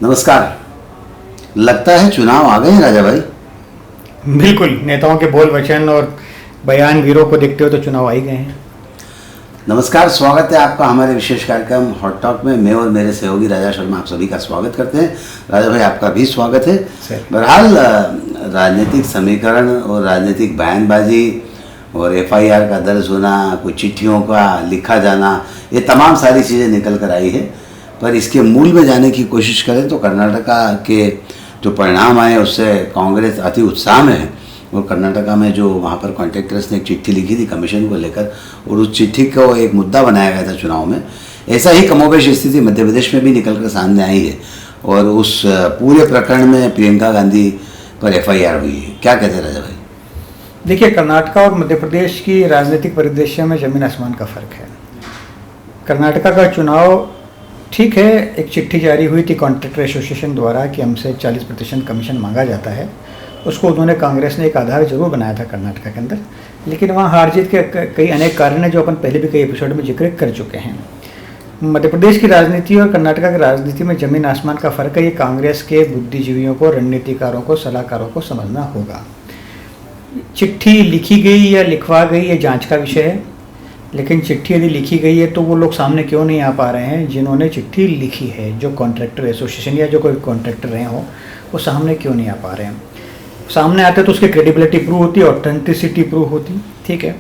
नमस्कार। लगता है चुनाव आ गए हैं राजा भाई। बिल्कुल, नेताओं के बोल वचन और बयान वीरों को देखते हुए तो चुनाव आ ही गए हैं। नमस्कार, स्वागत है आपका हमारे विशेष कार्यक्रम हॉट टॉक में। मैं और मेरे सहयोगी राजा शर्मा आप सभी का स्वागत करते हैं। राजा भाई, आपका भी स्वागत है। बहरहाल राजनीतिक समीकरण और राजनीतिक बयानबाजी और FIR का दर्ज होना, कुछ चिट्ठियों का लिखा जाना, ये तमाम सारी चीज़ें निकल कर आई है। पर इसके मूल में जाने की कोशिश करें तो कर्नाटका के जो परिणाम आए उससे कांग्रेस अति उत्साह में है। और कर्नाटका में जो वहाँ पर कॉन्ट्रैक्टर्स ने एक चिट्ठी लिखी थी कमीशन को लेकर, और उस चिट्ठी को एक मुद्दा बनाया गया था चुनाव में। ऐसा ही कमोबेश स्थिति मध्य प्रदेश में भी निकल कर सामने आई है, और उस पूरे प्रकरण में प्रियंका गांधी पर FIR हुई है। क्या कहते हैं राजा भाई? देखिए, कर्नाटका और मध्य प्रदेश की राजनीतिक परिदृश्य में जमीन आसमान का फर्क है। कर्नाटका का चुनाव ठीक है, एक चिट्ठी जारी हुई थी कॉन्ट्रैक्टर एसोसिएशन द्वारा कि हमसे 40% कमीशन मांगा जाता है। उसको उन्होंने, कांग्रेस ने एक आधार जरूर बनाया था कर्नाटका के अंदर, लेकिन वहाँ हार जीत के कई अनेक कारण हैं जो अपन पहले भी कई एपिसोड में जिक्र कर चुके हैं। मध्य प्रदेश की राजनीति और कर्नाटका की राजनीति में जमीन आसमान का फर्क है। ये कांग्रेस के बुद्धिजीवियों को, रणनीतिकारों को, सलाहकारों को समझना होगा। चिट्ठी लिखी गई या लिखवा गई ये जांच का विषय है, लेकिन चिट्ठी यदि लिखी गई है तो वो लोग सामने क्यों नहीं आ पा रहे हैं जिन्होंने चिट्ठी लिखी है? जो कॉन्ट्रैक्टर एसोसिएशन या जो कोई कॉन्ट्रैक्टर रहे हो, वो सामने क्यों नहीं आ पा रहे हैं? सामने आते तो उसकी क्रेडिबिलिटी प्रूव होती, ऑथेंटिसिटी प्रूव होती, ठीक है।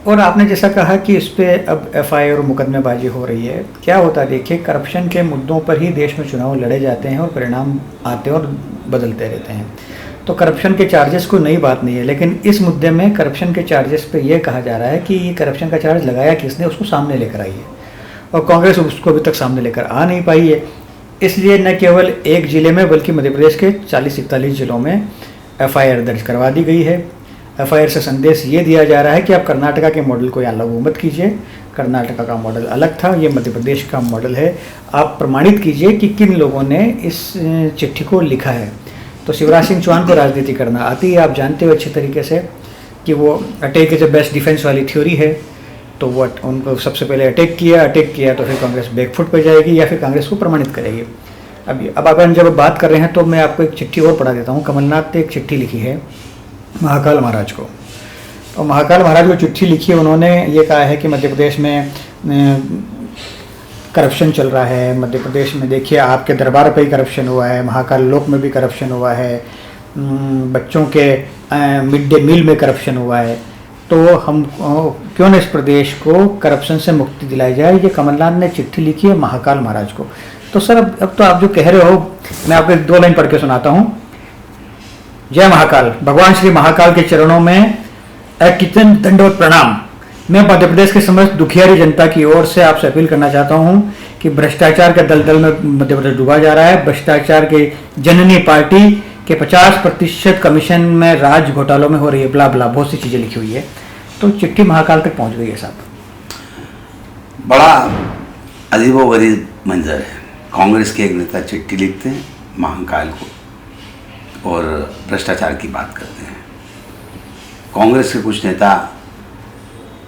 और आपने जैसा कहा कि इस पर अब FIR और मुकदमेबाजी हो रही है। क्या होता है, देखिए, करप्शन के मुद्दों पर ही देश में चुनाव लड़े जाते हैं और परिणाम आते हैं और बदलते रहते हैं। तो करप्शन के चार्जेस कोई नई बात नहीं है, लेकिन इस मुद्दे में करप्शन के चार्जेस पे ये कहा जा रहा है कि ये करप्शन का चार्ज लगाया किसने, उसको सामने लेकर आई है, और कांग्रेस उसको अभी तक सामने लेकर आ नहीं पाई है। इसलिए न केवल एक ज़िले में बल्कि मध्य प्रदेश के 40-41 ज़िलों में FIR दर्ज करवा दी गई है। FIR से संदेश ये दिया जा रहा है कि आप कर्नाटका के मॉडल को यहाँ लागू मत कीजिए। कर्नाटका का मॉडल अलग था, ये मध्य प्रदेश का मॉडल है। आप प्रमाणित कीजिए कि किन लोगों ने इस चिट्ठी को लिखा है। तो शिवराज सिंह चौहान को राजनीति करना आती है, आप जानते हो अच्छे तरीके से कि वो attack is the best defence वाली थ्योरी है। तो वो उनको सबसे पहले अटैक किया तो फिर कांग्रेस बैकफुट पर जाएगी या फिर कांग्रेस को प्रमाणित करेगी। अब अपन जब बात कर रहे हैं तो मैं आपको एक चिट्ठी और पढ़ा देता हूँ। कमलनाथ ने एक चिट्ठी लिखी है महाकाल महाराज को। तो महाकाल महाराज को चिट्ठी लिखी है, उन्होंने ये कहा है कि मध्य प्रदेश में करप्शन चल रहा है। मध्य प्रदेश में देखिए, आपके दरबार पे ही करप्शन हुआ है, महाकाल लोक में भी करप्शन हुआ है, बच्चों के मिड डे मील में करप्शन हुआ है। तो हम क्यों न इस प्रदेश को करप्शन से मुक्ति दिलाई जाए। ये कमलनाथ ने चिट्ठी लिखी है महाकाल महाराज को। तो सर, अब तो आप जो कह रहे हो, मैं आपको 2 लाइन पढ़ के सुनाता हूँ। जय महाकाल। भगवान श्री महाकाल के चरणों में कितन दंडवत प्रणाम। मैं मध्य प्रदेश के समस्त दुखियारी जनता की ओर से आपसे अपील करना चाहता हूं कि भ्रष्टाचार के दलदल में मध्य प्रदेश डूबा जा रहा है। भ्रष्टाचार के जननी पार्टी के 50% कमीशन में राज घोटालों में हो रही है, ब्ला ब्ला, बहुत सी चीज़ें लिखी हुई है। तो चिट्ठी महाकाल तक पहुंच गई है साहब। बड़ा अजीबोगरीब मंजर है। कांग्रेस के एक नेता चिट्ठी लिखते हैं महाकाल को और भ्रष्टाचार की बात करते हैं। कांग्रेस के कुछ नेता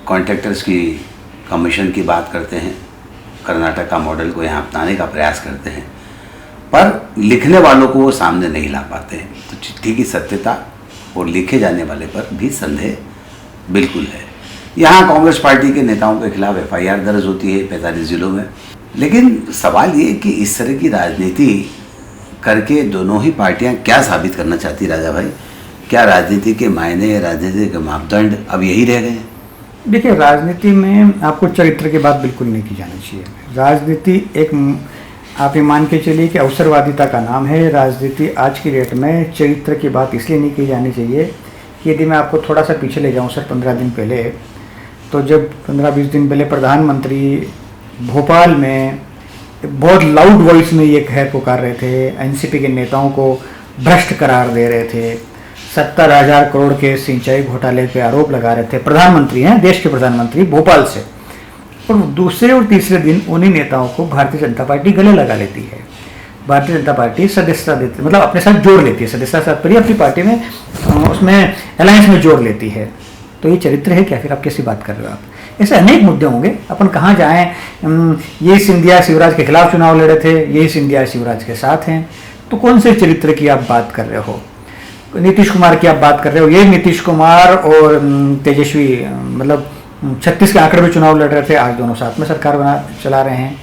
कॉन्ट्रैक्टर्स की कमीशन की बात करते हैं, कर्नाटक का मॉडल को यहाँ अपनाने का प्रयास करते हैं, पर लिखने वालों को वो सामने नहीं ला पाते हैं। तो चिट्ठी की सत्यता और लिखे जाने वाले पर भी संदेह बिल्कुल है। यहाँ कांग्रेस पार्टी के नेताओं के खिलाफ FIR दर्ज होती है 45 जिलों में। लेकिन सवाल ये कि इस तरह की राजनीति करके दोनों ही पार्टियाँ क्या साबित करना चाहती राजा भाई? क्या राजनीति के मायने, राजनीति के मापदंड अब यही रह गए हैं? देखिए, राजनीति में आपको चरित्र की बात बिल्कुल नहीं की जानी चाहिए। राजनीति एक, आप ये मान के चलिए कि अवसरवादिता का नाम है। राजनीति आज की डेट में चरित्र की बात इसलिए नहीं की जानी चाहिए कि यदि मैं आपको थोड़ा सा पीछे ले जाऊं सर, 15 दिन पहले, तो जब 15-20 दिन पहले प्रधानमंत्री भोपाल में बहुत लाउड वॉइस में ये खैर पुकार रहे थे, NCP के नेताओं को भ्रष्ट करार दे रहे थे, 70,000 करोड़ के सिंचाई घोटाले पे आरोप लगा रहे थे। प्रधानमंत्री हैं, देश के प्रधानमंत्री, भोपाल से। और दूसरे और तीसरे दिन उन्हीं नेताओं को भारतीय जनता पार्टी गले लगा लेती है। भारतीय जनता पार्टी सदस्यता देती, मतलब अपने साथ जोड़ लेती है, सदस्यता अपनी पार्टी में, उसमें अलायंस में जोड़ लेती है। तो ये चरित्र है क्या? फिर आप कैसी बात कर रहे हो आप? ऐसे अनेक मुद्दे होंगे, अपन कहाँ जाएं। ये सिंधिया शिवराज के खिलाफ चुनाव लड़े थे, यही सिंधिया शिवराज के साथ हैं, तो कौन से चरित्र की आप बात कर रहे हो। नीतीश कुमार की आप बात कर रहे हो, ये नीतीश कुमार और तेजस्वी मतलब 36 के आंकड़े में चुनाव लड़ रहे थे, आज दोनों साथ में सरकार चला रहे हैं।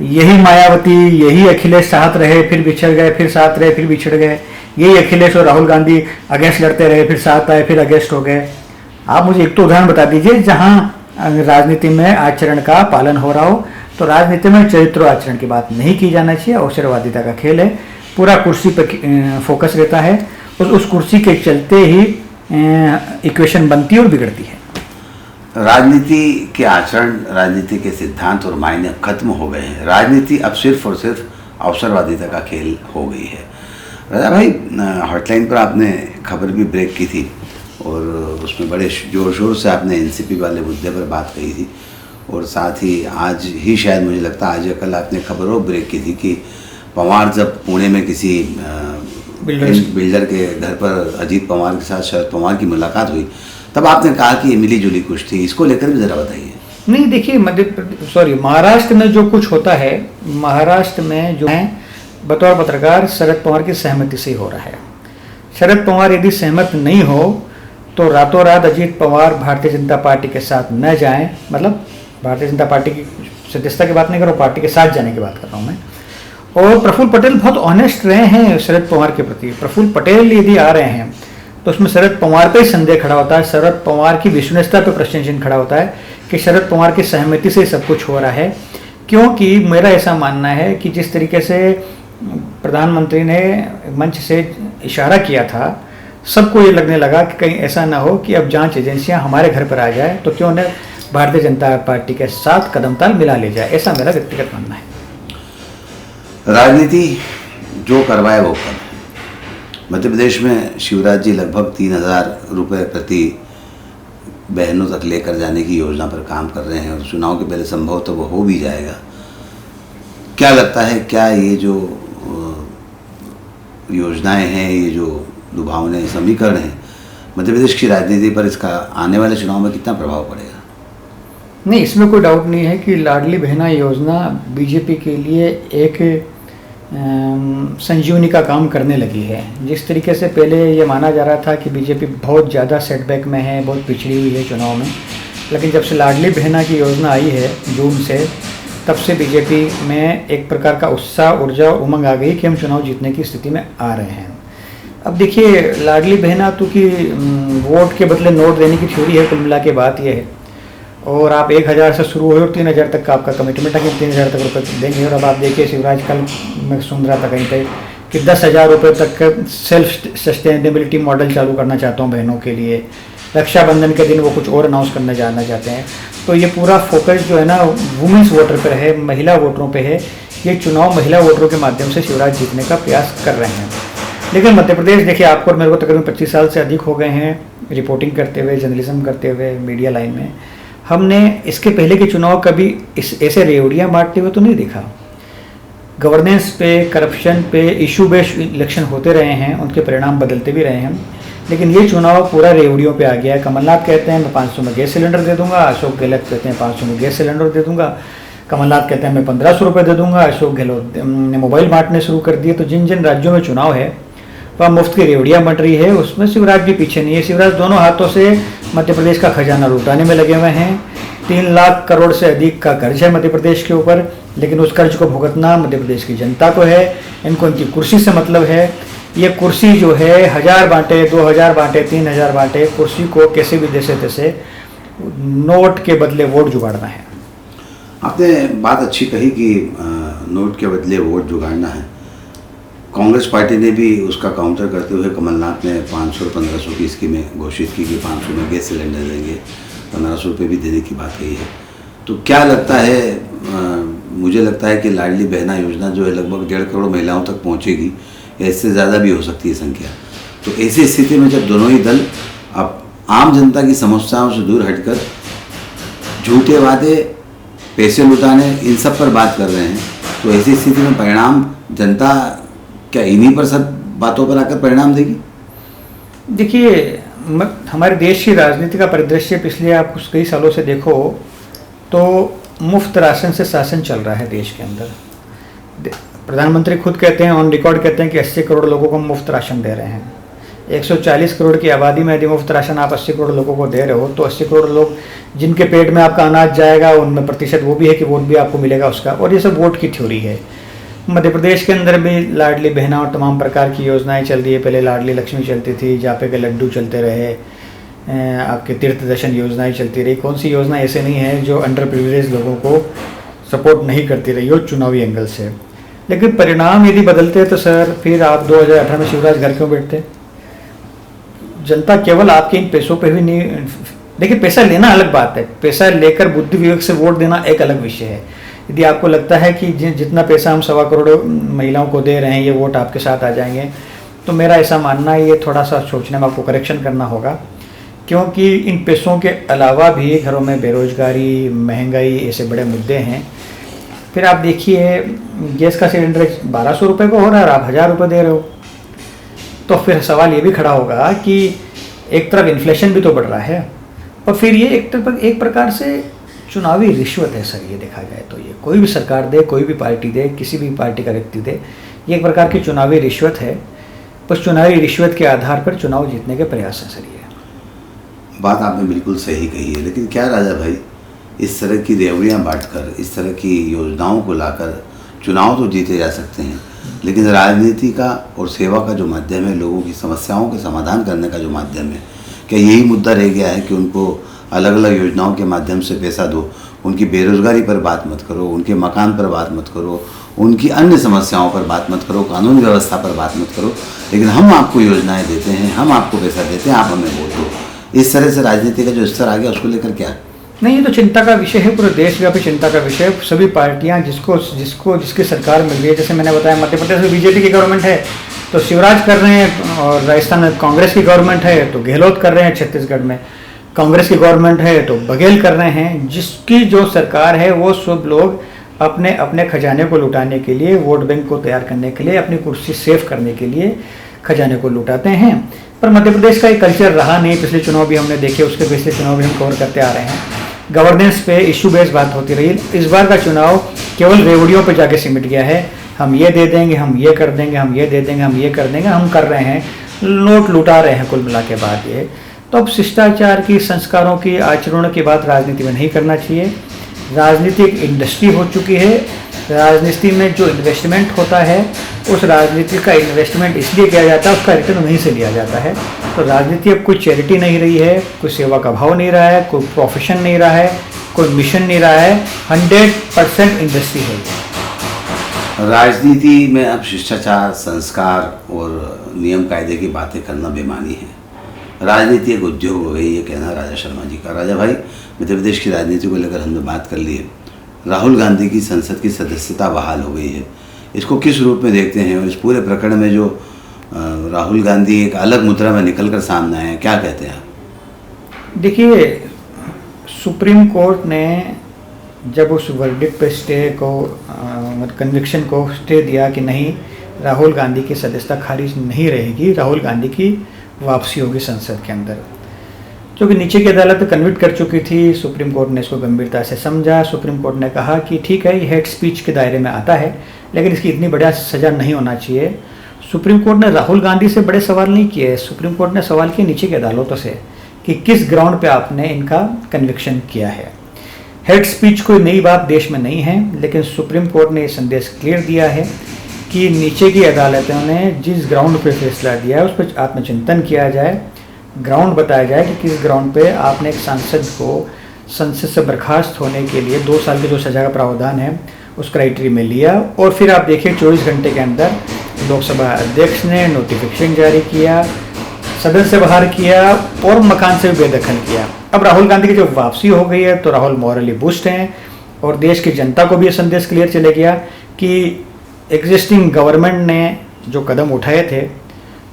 यही मायावती, यही अखिलेश साथ रहे, फिर बिछड़ गए, फिर साथ रहे, फिर बिछड़ गए। यही अखिलेश और राहुल गांधी अगेंस्ट लड़ते रहे, फिर साथ आए, फिर अगेंस्ट हो गए। आप मुझे एक तो उदाहरण बता दीजिए जहां राजनीति में आचरण का पालन हो रहा हो। तो राजनीति में चरित्र आचरण की बात नहीं की जाना चाहिए, अवसरवादिता का खेल है, पूरा कुर्सी पर फोकस रहता है और उस कुर्सी के चलते ही इक्वेशन बनती और बिगड़ती है। राजनीति के आचरण, राजनीति के सिद्धांत और मायने खत्म हो गए हैं। राजनीति अब सिर्फ और सिर्फ अवसरवादिता का खेल हो गई है। राजा भाई, हॉटलाइन पर आपने खबर भी ब्रेक की थी और उसमें बड़े जोर शोर से आपने एनसीपी वाले मुद्दे पर बात कही थी, और साथ ही आज ही शायद मुझे लगता है आज या कल आपने खबर और ब्रेक की थी कि पवार जब पुणे में किसी बिल्डर के घर पर अजीत पवार के साथ शरद पवार की मुलाकात हुई, तब आपने कहा कि ये मिली जुली कुछ थी। इसको लेकर भी ज़रा बताइए। नहीं, देखिए महाराष्ट्र में जो कुछ होता है, महाराष्ट्र में जो है बतौर पत्रकार शरद पवार की सहमति से हो रहा है। शरद पवार यदि सहमत नहीं हो तो रातों रात अजीत पवार भारतीय जनता पार्टी के साथ न जाएं, मतलब भारतीय जनता पार्टी की सदस्यता की बात नहीं कर रहा हूँ, पार्टी के साथ जाने की बात कर रहा हूँ मैं। और प्रफुल्ल पटेल बहुत ऑनेस्ट रहे हैं शरद पवार के प्रति। प्रफुल्ल पटेल यदि आ रहे हैं तो उसमें शरद पवार पे ही संदेह खड़ा होता है, शरद पवार की विश्वसनीयता पे प्रश्न चिन्ह खड़ा होता है कि शरद पवार की सहमति से सब कुछ हो रहा है। क्योंकि मेरा ऐसा मानना है कि जिस तरीके से प्रधानमंत्री ने मंच से इशारा किया था, सबको ये लगने लगा कि कहीं ऐसा ना हो कि अब जांच एजेंसियां हमारे घर पर आ जाए तो क्यों न भारतीय जनता पार्टी के साथ कदम ताल मिला ले जाए। ऐसा मेरा व्यक्तिगत मानना है। राजनीति जो करवाए वो कर। मध्य प्रदेश में शिवराज जी लगभग 3,000 रुपये प्रति बहनों तक लेकर जाने की योजना पर काम कर रहे हैं और चुनाव के पहले संभव तो वो हो भी जाएगा। क्या लगता है, क्या ये जो योजनाएं हैं, ये जो लुभावने समीकरण हैं, मध्य प्रदेश की राजनीति पर इसका आने वाले चुनाव में कितना प्रभाव पड़ेगा? नहीं, इसमें कोई डाउट नहीं है कि लाडली बहना योजना बीजेपी के लिए एक संजीवनी का काम करने लगी है। जिस तरीके से पहले ये माना जा रहा था कि बीजेपी बहुत ज़्यादा सेटबैक में है, बहुत पिछड़ी हुई है चुनाव में, लेकिन जब से लाडली बहना की योजना आई है जून से, तब से बीजेपी में एक प्रकार का उत्साह, ऊर्जा और उमंग आ गई कि हम चुनाव जीतने की स्थिति में आ रहे हैं। अब देखिए, लाडली बहना तो कि वोट के बदले नोट देने की थ्योरी है, कुल मिला के बात यह है। और आप 1,000 से शुरू हुए और 3,000 तक का आपका कमिटमेंट है कि 3,000 तक रुपये देंगे। और अब आप देखिए, शिवराज कल मैं सुन रहा था कहीं पे कि 10,000 रुपये तक का सेल्फ सस्टेनेबिलिटी मॉडल चालू करना चाहता हूँ बहनों के लिए। रक्षाबंधन के दिन वो कुछ और अनाउंस करना जानना चाहते हैं। तो ये पूरा फोकस जो है ना वुमेंस वोटर पर है, महिला वोटरों पर है। ये चुनाव महिला वोटरों के माध्यम से शिवराज जीतने का प्रयास कर रहे हैं। लेकिन मध्य प्रदेश, देखिए आपको और मेरे को तकरीबन 25 साल से अधिक हो गए हैं रिपोर्टिंग करते हुए, जर्नलिज्म करते हुए मीडिया लाइन में। हमने इसके पहले के चुनाव कभी ऐसे रेवड़ियाँ बांटते हुए तो नहीं देखा। गवर्नेंस पे, करप्शन पे, इशू बेस्ड इलेक्शन होते रहे हैं, उनके परिणाम बदलते भी रहे हैं, लेकिन ये चुनाव पूरा रेवड़ियों पे आ गया है। कमलनाथ कहते हैं मैं 500 में गैस सिलेंडर दे दूंगा, अशोक गहलोत कहते हैं 500 में गैस सिलेंडर दे दूंगा। कमलनाथ कहते हैं मैं 1,500 रुपये दे दूंगा, अशोक गहलोत ने मोबाइल बांटने शुरू कर दिए। तो जिन जिन राज्यों में चुनाव है वहाँ मुफ्त की रेवड़ियाँ बट रही है, उसमें शिवराज भी पीछे नहीं है। शिवराज दोनों हाथों से मध्य प्रदेश का खजाना लुटाने में लगे हुए हैं। 3 लाख करोड़ से अधिक का कर्ज है मध्य प्रदेश के ऊपर, लेकिन उस कर्ज को भुगतना मध्य प्रदेश की जनता को है। इनको इनकी कुर्सी से मतलब है। ये कुर्सी जो है 1,000 बांटे, 2,000 बांटे, 3,000 बांटे, कुर्सी को कैसे भी जैसे तैसे नोट के बदले वोट जुगाड़ना है। आपने बात अच्छी कही कि नोट के बदले वोट जुगाड़ना है। कांग्रेस पार्टी ने भी उसका काउंटर करते हुए कमलनाथ ने 500 और 1,500 की स्कीमें घोषित की कि 500 में गैस सिलेंडर देंगे, 1,500 रुपये भी देने की बात कही है। तो क्या लगता है, मुझे लगता है कि लाडली बहना योजना जो है लगभग 1.5 करोड़ महिलाओं तक पहुंचेगी, या इससे ज़्यादा भी हो सकती है संख्या। तो ऐसी स्थिति में जब दोनों ही दल अब आम जनता की समस्याओं से दूर हटकर झूठे वादे, पैसे लुटाने, इन सब पर बात कर रहे हैं, तो ऐसी स्थिति में परिणाम जनता क्या इन्हीं पर सब बातों पर आकर परिणाम देगी? देखिए, हमारे देश की राजनीति का परिदृश्य पिछले आप कुछ कई सालों से देखो तो मुफ्त राशन से शासन चल रहा है देश के अंदर। प्रधानमंत्री खुद कहते हैं, ऑन रिकॉर्ड कहते हैं कि 80 करोड़ लोगों को मुफ्त राशन दे रहे हैं। 140 करोड़ की आबादी में यदि मुफ्त राशन आप 80 करोड़ लोगों को दे रहे हो तो 80 करोड़ लोग जिनके पेट में आपका अनाज जाएगा उनमें प्रतिशत वो भी है कि वोट भी आपको मिलेगा उसका। और ये सब वोट की थ्योरी है। मध्य प्रदेश के अंदर भी लाडली बहना और तमाम प्रकार की योजनाएं चल रही है। पहले लाडली लक्ष्मी चलती थी, जापे के लड्डू चलते रहे, आपके तीर्थ दर्शन योजनाएं चलती रही। कौन सी योजना ऐसे नहीं है जो अंडर प्रिविलेज लोगों को सपोर्ट नहीं करती रही हो चुनावी एंगल से। लेकिन परिणाम यदि बदलते तो सर फिर आप 2018 में शिवराज घर क्यों बैठते? जनता केवल आपके इन पैसों पे भी नहीं, देखिए पैसा लेना अलग बात है, पैसा लेकर बुद्धि विवेक से वोट देना एक अलग विषय है। यदि आपको लगता है कि जितना पैसा हम 1.25 करोड़ महिलाओं को दे रहे हैं ये वोट आपके साथ आ जाएंगे, तो मेरा ऐसा मानना है ये थोड़ा सा सोचने में आपको करेक्शन करना होगा, क्योंकि इन पैसों के अलावा भी घरों में बेरोजगारी, महंगाई ऐसे बड़े मुद्दे हैं। फिर आप देखिए गैस का सिलेंडर 1200 रुपये को हो रहा है और आप 1000 रुपये दे रहे हो, तो फिर सवाल ये भी खड़ा होगा कि एक तरफ इन्फ्लेशन भी तो बढ़ रहा है और फिर ये एक प्रकार से चुनावी रिश्वत है सर। ये देखा जाए तो ये कोई भी सरकार दे, कोई भी पार्टी दे, किसी भी पार्टी का व्यक्ति दे, ये एक प्रकार की चुनावी रिश्वत है। बस चुनावी रिश्वत के आधार पर चुनाव जीतने के प्रयास हैं सर। ये बात आपने बिल्कुल सही कही है, लेकिन क्या राजा भाई इस तरह की रेवड़ियाँ बांटकर, इस तरह की योजनाओं को लाकर चुनाव तो जीते जा सकते हैं, लेकिन राजनीति का और सेवा का जो माध्यम है, लोगों की समस्याओं के समाधान करने का जो माध्यम है, क्या यही मुद्दा रह गया है कि उनको अलग अलग योजनाओं के माध्यम से पैसा दो, उनकी बेरोजगारी पर बात मत करो, उनके मकान पर बात मत करो, उनकी अन्य समस्याओं पर बात मत करो, कानून व्यवस्था पर बात मत करो, लेकिन हम आपको योजनाएं देते हैं, हम आपको पैसा देते हैं, आप हमें वोट दो। इस तरह से राजनीति का जो स्तर आ गया उसको लेकर क्या? नहीं, ये तो चिंता का विषय है, पूरे देशव्यापी चिंता का विषय है। सभी पार्टियां जिसकी सरकार मिल रही है, जैसे मैंने बताया मध्य प्रदेश में बीजेपी की गवर्नमेंट है तो शिवराज कर रहे हैं, और राजस्थान में कांग्रेस की गवर्नमेंट है तो गहलोत कर रहे हैं, छत्तीसगढ़ में कांग्रेस की गवर्नमेंट है तो बघेल कर रहे हैं। जिसकी जो सरकार है वो सब लोग अपने अपने खजाने को लुटाने के लिए, वोट बैंक को तैयार करने के लिए, अपनी कुर्सी सेफ करने के लिए खजाने को लुटाते हैं। पर मध्य प्रदेश का एक कल्चर रहा नहीं, पिछले चुनाव भी हमने देखे, उसके पिछले चुनाव भी हम कवर करते आ रहे हैं। गवर्नेंस पे इशू बेस्ड बात होती रही। इस बार का चुनाव केवल रेवड़ियों पे जाके सिमट गया है। हम ये दे देंगे, हम ये कर देंगे, हम ये दे देंगे, हम ये कर देंगे, हम कर रहे हैं, नोट लुटा रहे हैं कुल मिला के बाद ये। तो अब शिष्टाचार की, संस्कारों की, आचरणों की बात राजनीति में नहीं करना चाहिए। राजनीति एक इंडस्ट्री हो चुकी है। राजनीति में जो इन्वेस्टमेंट होता है उस राजनीति का इन्वेस्टमेंट इसलिए किया जाता है, उसका रिटर्न वहीं से लिया जाता है। तो राजनीति अब कोई चैरिटी नहीं रही है, कोई सेवा का भाव नहीं रहा है, कोई प्रोफेशन नहीं रहा है, कोई मिशन नहीं रहा है, 100% इंडस्ट्री है। राजनीति में अब शिष्टाचार, संस्कार और नियम कायदे की बातें करना बेमानी है। राजनीति एक उद्योग हो गई, ये कहना राजा शर्मा जी का। राजा भाई, मध्य प्रदेश की राजनीति को लेकर हमने बात कर ली है। राहुल गांधी की संसद की सदस्यता बहाल हो गई है, इसको किस रूप में देखते हैं? और इस पूरे प्रकरण में जो राहुल गांधी एक अलग मुद्रा में निकल कर सामने आए हैं, क्या कहते हैं आप? देखिए, सुप्रीम कोर्ट ने जब उस वर्डिक्ट पे स्टे को, कन्विक्शन को स्टे दिया कि नहीं, राहुल गांधी की सदस्यता खारिज नहीं रहेगी, राहुल गांधी की वापसी होगी संसद के अंदर, क्योंकि नीचे की अदालत कन्विक्ट कर चुकी थी। सुप्रीम कोर्ट ने इसको गंभीरता से समझा। सुप्रीम कोर्ट ने कहा कि ठीक है, ये हेड स्पीच के दायरे में आता है, लेकिन इसकी इतनी बड़ा सज़ा नहीं होना चाहिए। सुप्रीम कोर्ट ने राहुल गांधी से बड़े सवाल नहीं किए, सुप्रीम कोर्ट ने सवाल किए नीचे की अदालतों से कि किस ग्राउंड पे आपने इनका कन्विक्शन किया है। हेड स्पीच कोई नई बात देश में नहीं है, लेकिन सुप्रीम कोर्ट ने ये संदेश क्लियर दिया है कि नीचे की अदालतों ने जिस ग्राउंड पे फैसला दिया है उस पर आत्मचिंतन किया जाए, ग्राउंड बताया जाए कि किस ग्राउंड पे आपने एक सांसद को संसद से बर्खास्त होने के लिए 2 साल की जो सजा का प्रावधान है उस क्राइटेरिया में लिया। और फिर आप देखिए 24 घंटे के अंदर लोकसभा अध्यक्ष ने नोटिफिकेशन जारी किया, सदन से बाहर किया और मकान से भी बेदखल किया। अब राहुल गांधी की जब वापसी हो गई है तो राहुल मॉरली बूस्ट हैं और देश की जनता को भी ये संदेश क्लियर चले गया कि एग्जिस्टिंग गवर्नमेंट ने जो कदम उठाए थे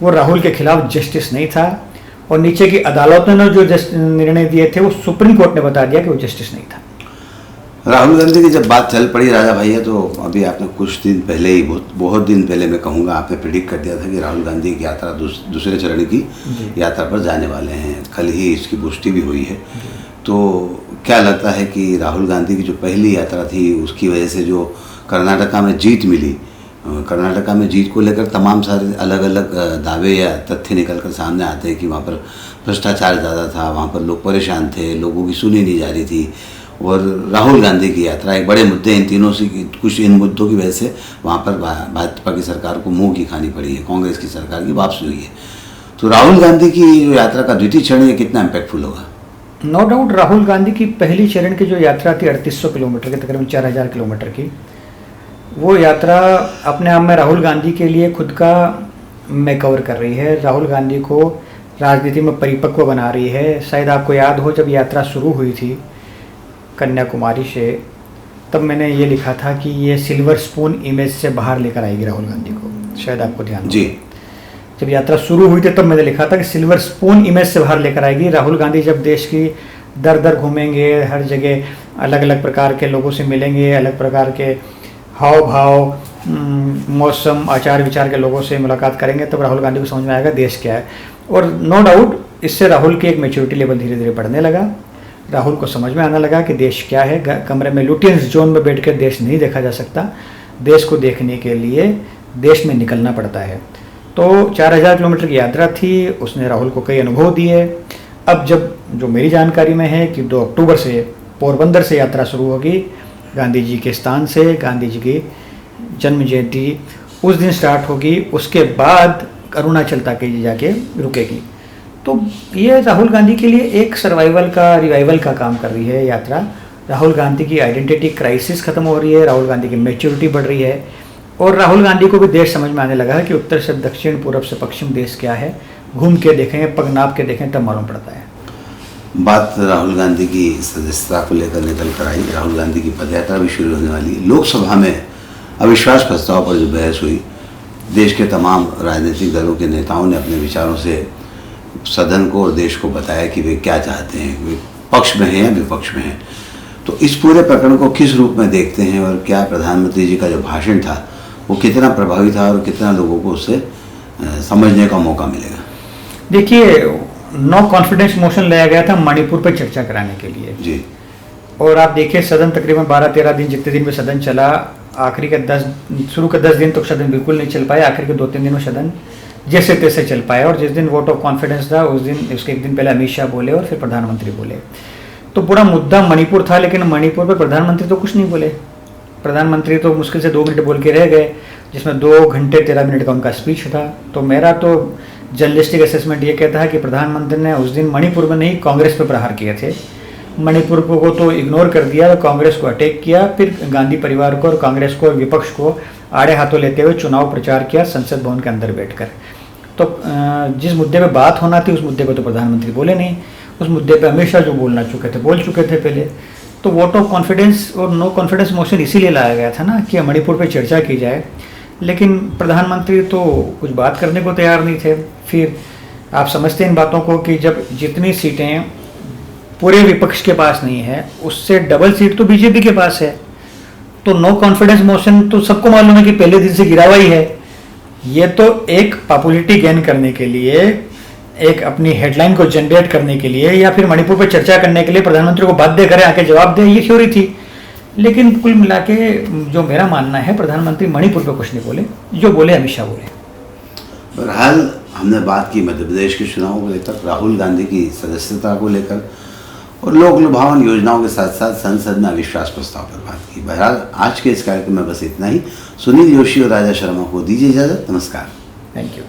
वो राहुल के खिलाफ जस्टिस नहीं था, और नीचे की अदालतों ने जो निर्णय दिए थे वो सुप्रीम कोर्ट ने बता दिया कि वो जस्टिस नहीं था। राहुल गांधी की जब बात चल पड़ी राजा भैया, तो अभी आपने कुछ दिन पहले ही, बहुत दिन पहले मैं कहूँगा, आपने प्रिडिक्ट कर दिया था कि राहुल गांधी की यात्रा दूसरे चरण की यात्रा पर जाने वाले हैं। कल ही इसकी पुष्टि भी हुई है। तो क्या लगता है कि राहुल गांधी की जो पहली यात्रा थी उसकी वजह से जो कर्नाटका में जीत मिली, कर्नाटका में जीत को लेकर तमाम सारे अलग अलग दावे या तथ्य निकल कर सामने आते हैं कि वहाँ पर भ्रष्टाचार ज़्यादा था, वहाँ पर लोग परेशान थे, लोगों की सुनी नहीं जा रही थी। और राहुल गांधी की यात्रा, एक बड़े मुद्दे इन तीनों से, कुछ इन मुद्दों की वजह से वहाँ पर भाजपा की सरकार को मुंह की खानी पड़ी है, कांग्रेस की सरकार की वापसी हुई है। तो राहुल गांधी की जो यात्रा का द्वितीय चरण ये कितना इम्पैक्टफुल होगा? नो डाउट राहुल गांधी की पहली चरण की जो यात्रा थी 3800 किलोमीटर की, तकरीबन 4000 किलोमीटर की, वो यात्रा अपने आप में राहुल गांधी के लिए खुद का मेकओवर कर रही है, राहुल गांधी को राजनीति में परिपक्व बना रही है। शायद आपको याद हो, जब यात्रा शुरू हुई थी कन्याकुमारी से, तब मैंने ये लिखा था कि ये सिल्वर स्पून इमेज से बाहर लेकर आएगी राहुल गांधी को। शायद आपको ध्यान जी, जब यात्रा शुरू हुई थी तब मैंने लिखा था कि सिल्वर स्पून इमेज से बाहर लेकर आएगी राहुल गांधी। जब देश की दर दर घूमेंगे, हर जगह अलग अलग प्रकार के लोगों से मिलेंगे, अलग प्रकार के हाव भाव, मौसम, आचार विचार के लोगों से मुलाकात करेंगे, तब राहुल गांधी को समझ में आएगा देश क्या है। और नो डाउट इससे राहुल की एक मैच्योरिटी लेवल धीरे धीरे बढ़ने लगा। राहुल को समझ में आने लगा कि देश क्या है। कमरे में लुटियंस जोन में बैठकर देश नहीं देखा जा सकता, देश को देखने के लिए देश में निकलना पड़ता है। तो 4000 किलोमीटर की यात्रा थी, उसने राहुल को कई अनुभव दिए। अब जब जो मेरी जानकारी में है कि 2 अक्टूबर से पोरबंदर से यात्रा शुरू होगी, गांधी जी के स्थान से, गांधी जी की जन्म जयंती उस दिन स्टार्ट होगी, उसके बाद अरुणाचल तक जाके रुकेगी। तो ये राहुल गांधी के लिए एक सर्वाइवल का, रिवाइवल का काम कर रही है यात्रा। राहुल गांधी की आइडेंटिटी क्राइसिस खत्म हो रही है, राहुल गांधी की मैच्योरिटी बढ़ रही है, और राहुल गांधी को भी देश समझ में आने लगा है कि उत्तर से दक्षिण, पूरब से पश्चिम देश क्या है। घूम के देखें, पग नाप के देखें, तब मालूम पड़ता है। बात राहुल गांधी की सदस्यता को लेकर निकल कर आई। राहुल गांधी की पदयात्रा भी शुरू होने वाली। लोकसभा में अविश्वास प्रस्ताव पर जो बहस हुई, देश के तमाम राजनीतिक दलों के नेताओं ने अपने विचारों से सदन को और देश को बताया कि वे क्या चाहते हैं, वे पक्ष में हैं या विपक्ष में हैं। तो इस पूरे प्रकरण को किस रूप में देखते हैं, और क्या प्रधानमंत्री जी का जो भाषण था वो कितना प्रभावी था और कितना लोगों को उससे समझने का मौका मिलेगा? देखिए, नो कॉन्फिडेंस मोशन लाया गया था मणिपुर पर चर्चा कराने के लिए जी, और आप देखिए सदन तकरीबन 12-13 दिन, जितने दिन में सदन चला, आखिरी के 10 दिन तक सदन बिल्कुल नहीं चल पाया। आखिर के 2-3 दिन में सदन जैसे तैसे चल पाया, और जिस दिन वोट ऑफ कॉन्फिडेंस था उस दिन, उसके एक दिन पहले अमित शाह बोले और फिर प्रधानमंत्री बोले। तो पूरा मुद्दा मणिपुर था, लेकिन मणिपुर पर प्रधानमंत्री तो कुछ नहीं बोले। प्रधानमंत्री तो मुश्किल से 2 मिनट बोल के रह गए, जिसमें 2 घंटे 13 मिनट का उनका स्पीच था। तो मेरा तो जर्नलिस्टिक असेसमेंट ये कहता है कि प्रधानमंत्री ने उस दिन मणिपुर में नहीं, कांग्रेस पर प्रहार किए थे। मणिपुर को तो इग्नोर कर दिया, कांग्रेस को अटैक किया, फिर गांधी परिवार को और कांग्रेस को और विपक्ष को आड़े हाथों लेते हुए चुनाव प्रचार किया संसद भवन के अंदर बैठकर। तो जिस मुद्दे पे बात होना थी उस मुद्दे पे तो प्रधानमंत्री बोले नहीं, उस मुद्दे पे अमित शाह जो बोलना चुके थे बोल चुके थे पहले। तो वोट ऑफ कॉन्फिडेंस और नो कॉन्फिडेंस मोशन इसीलिए लाया गया था ना कि मणिपुर पे चर्चा की जाए, लेकिन प्रधानमंत्री तो कुछ बात करने को तैयार नहीं थे। फिर आप समझते हैं इन बातों को कि जब जितनी सीटें पूरे विपक्ष के पास नहीं है, उससे डबल सीट तो बीजेपी के पास है। तो नो कॉन्फिडेंस मोशन तो सबको मालूम है कि पहले दिन से गिरा हुआ ही है। ये तो एक पॉपुलैरिटी गेन करने के लिए, एक अपनी हेडलाइन को जनरेट करने के लिए, या फिर मणिपुर पर चर्चा करने के लिए प्रधानमंत्री को बाध्य करें, आके जवाब दें, ये थ्योरी थी। लेकिन कुल मिला के जो मेरा मानना है, प्रधानमंत्री मणिपुर पर कुछ नहीं बोले, जो बोले अमित शाह बोले। बहरहाल हमने बात की मध्य प्रदेश के चुनाव को लेकर, राहुल गांधी की सदस्यता को लेकर और लोक लुभावन योजनाओं के साथ साथ संसद में अविश्वास प्रस्ताव पर बात की। बहरहाल आज के इस कार्यक्रम में बस इतना ही। सुनील जोशी और राजा शर्मा को दीजिए इजाजत। नमस्कार। Thank you.